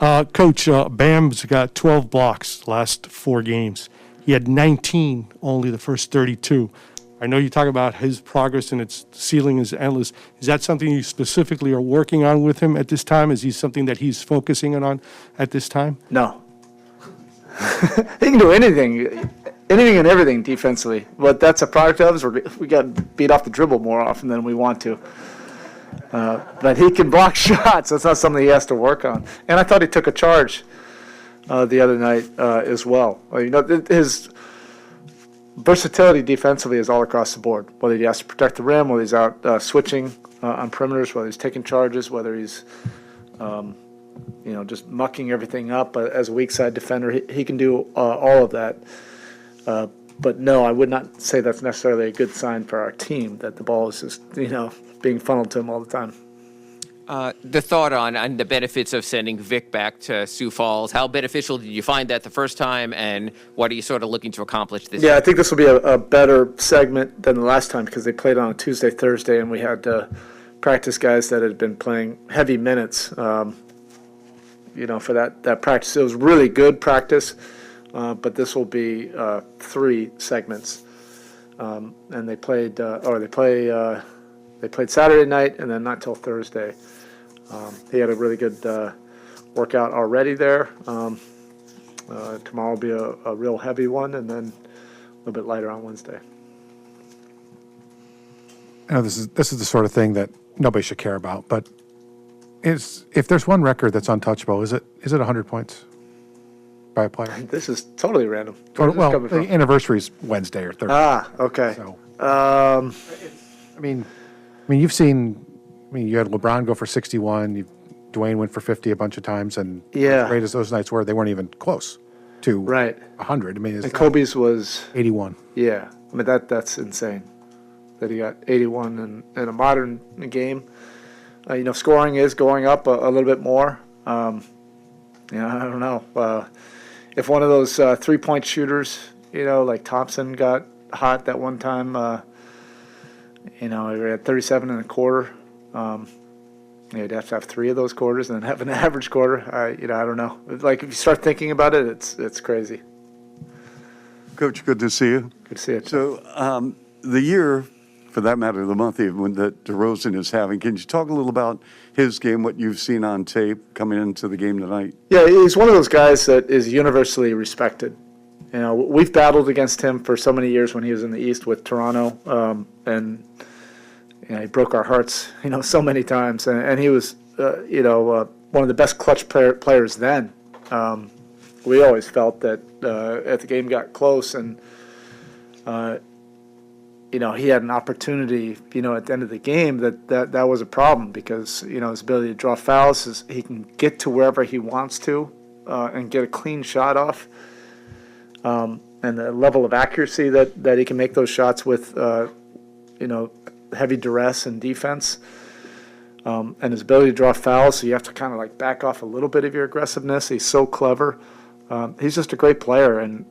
Coach, Bam's got 12 blocks last 4 games. He had 19 only the first 32. I know you talk about his progress and its ceiling is endless. Is that something you specifically are working on with him at this time? Is he something that he's focusing on at this time? No. He can do anything and everything defensively. What that's a product of is we got beat off the dribble more often than we want to. But he can block shots. That's not something he has to work on. And I thought he took a charge the other night as well. His versatility defensively is all across the board. Whether he has to protect the rim, whether he's out switching on perimeters, whether he's taking charges, whether he's just mucking everything up as a weak side defender. He can do all of that. But no, I would not say that's necessarily a good sign for our team that the ball is just being funneled to him all the time. The thought on the benefits of sending Vic back to Sioux Falls, how beneficial did you find that the first time, and what are you sort of looking to accomplish this year? I think this will be a better segment than the last time because they played on a Tuesday, Thursday, and we had practice guys that had been playing heavy minutes, for that practice. It was really good practice, but this will be 3 segments. And they played Saturday night and then not till Thursday. He had a really good workout already there. Tomorrow will be a real heavy one, and then a little bit lighter on Wednesday. This is the sort of thing that nobody should care about, but if there's one record that's untouchable, is it 100 points by a player? This is totally random. Well, the anniversary's Wednesday or Thursday. Okay. So, you've seen. You had LeBron go for 61. Dwayne went for 50 a bunch of times, and as great as those nights were, they weren't even close to 100. And Kobe's was 81. Yeah, that's insane that he got 81 in a modern game. Scoring is going up a little bit more. I don't know if one of those 3-point shooters, like Thompson got hot that one time. He had 37 and a quarter. You'd have to have 3 of those quarters and then have an average quarter. I don't know. Like if you start thinking about it, it's crazy. Coach, good to see you. Good to see you. So the year, for that matter, the month even that DeRozan is having, can you talk a little about his game, what you've seen on tape coming into the game tonight? Yeah, he's one of those guys that is universally respected. We've battled against him for so many years when he was in the East with Toronto, and he broke our hearts, so many times. And he was, one of the best clutch players then. We always felt that if the game got close and, he had an opportunity, at the end of the game, that was a problem because, his ability to draw fouls, he can get to wherever he wants to and get a clean shot off. And the level of accuracy that he can make those shots with, heavy duress and defense, and his ability to draw fouls, so you have to kind of back off a little bit of your aggressiveness. He's so clever. He's just a great player, and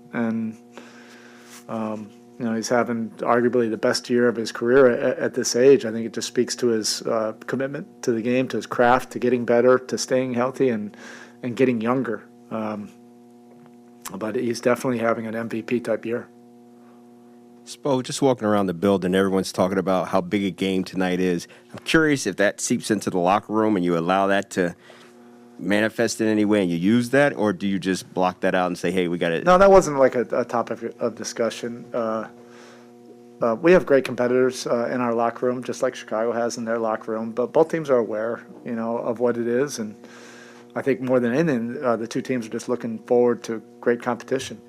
he's having arguably the best year of his career at this age. I think it just speaks to his commitment to the game, to his craft, to getting better, to staying healthy, and getting younger. But he's definitely having an MVP type year. Spo, just walking around the building, everyone's talking about how big a game tonight is. I'm curious if that seeps into the locker room and you allow that to manifest in any way and you use that, or do you just block that out and say, hey, we got it? No, that wasn't a topic of discussion. We have great competitors in our locker room, just like Chicago has in their locker room, but both teams are aware, of what it is, and I think more than anything, the two teams are just looking forward to great competition.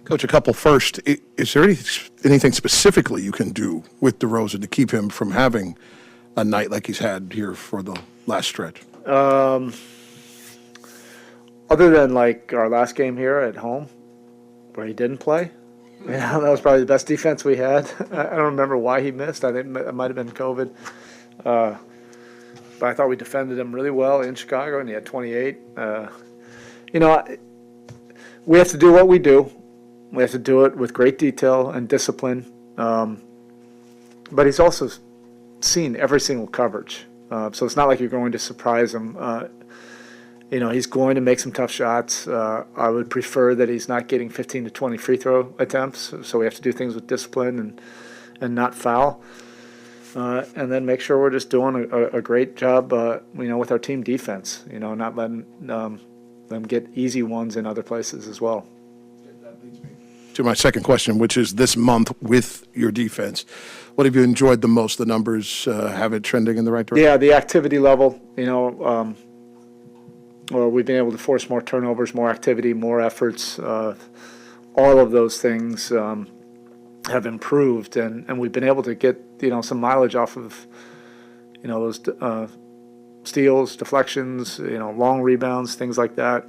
Coach, a couple first. Is there anything specifically you can do with DeRozan to keep him from having a night like he's had here for the last stretch? Other than our last game here at home, where he didn't play, that was probably the best defense we had. I don't remember why he missed. I think it might have been COVID. But I thought we defended him really well in Chicago, and he had 28. We have to do what we do. We have to do it with great detail and discipline. But he's also seen every single coverage. So it's not like you're going to surprise him. He's going to make some tough shots. I would prefer that he's not getting 15 to 20 free throw attempts, so we have to do things with discipline and not foul. And then make sure we're just doing a great job, with our team defense, not letting them get easy ones in other places as well. To my second question, which is this month with your defense, what have you enjoyed the most? The numbers have it trending in the right direction? Yeah, the activity level, we've been able to force more turnovers, more activity, more efforts. All of those things have improved, and we've been able to get some mileage off of those steals, deflections, long rebounds, things like that.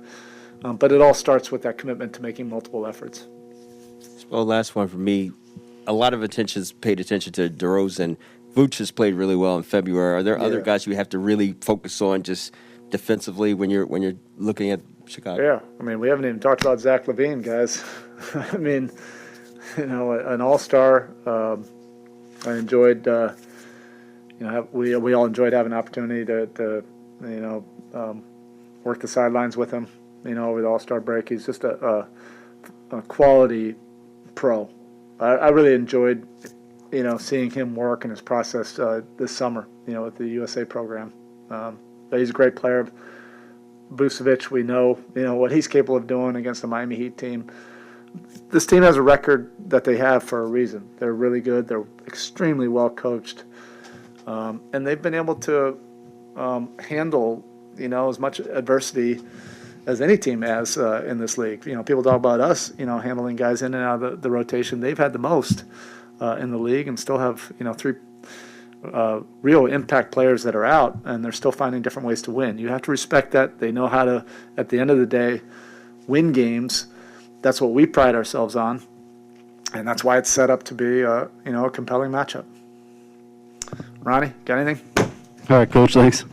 But it all starts with that commitment to making multiple efforts. Well, last one for me. A lot of attention's paid attention to DeRozan. Vooch has played really well in February. Are there other guys you have to really focus on just defensively when you're looking at Chicago? Yeah, we haven't even talked about Zach LaVine, guys. An all-star. I enjoyed. We all enjoyed having an opportunity to work the sidelines with him. Over the all-star break, he's just a quality pro. I really enjoyed, seeing him work in his process this summer, with the USA program. But he's a great player. Vucevic, we know, what he's capable of doing against the Miami Heat team. This team has a record that they have for a reason. They're really good. They're extremely well coached. And they've been able to handle, as much adversity as any team has in this league. People talk about us, handling guys in and out of the rotation. They've had the most in the league and still have, 3 real impact players that are out, and they're still finding different ways to win. You have to respect that. They know how to, at the end of the day, win games. That's what we pride ourselves on, and that's why it's set up to be a compelling matchup. Ronnie, got anything? All right, Coach, thanks.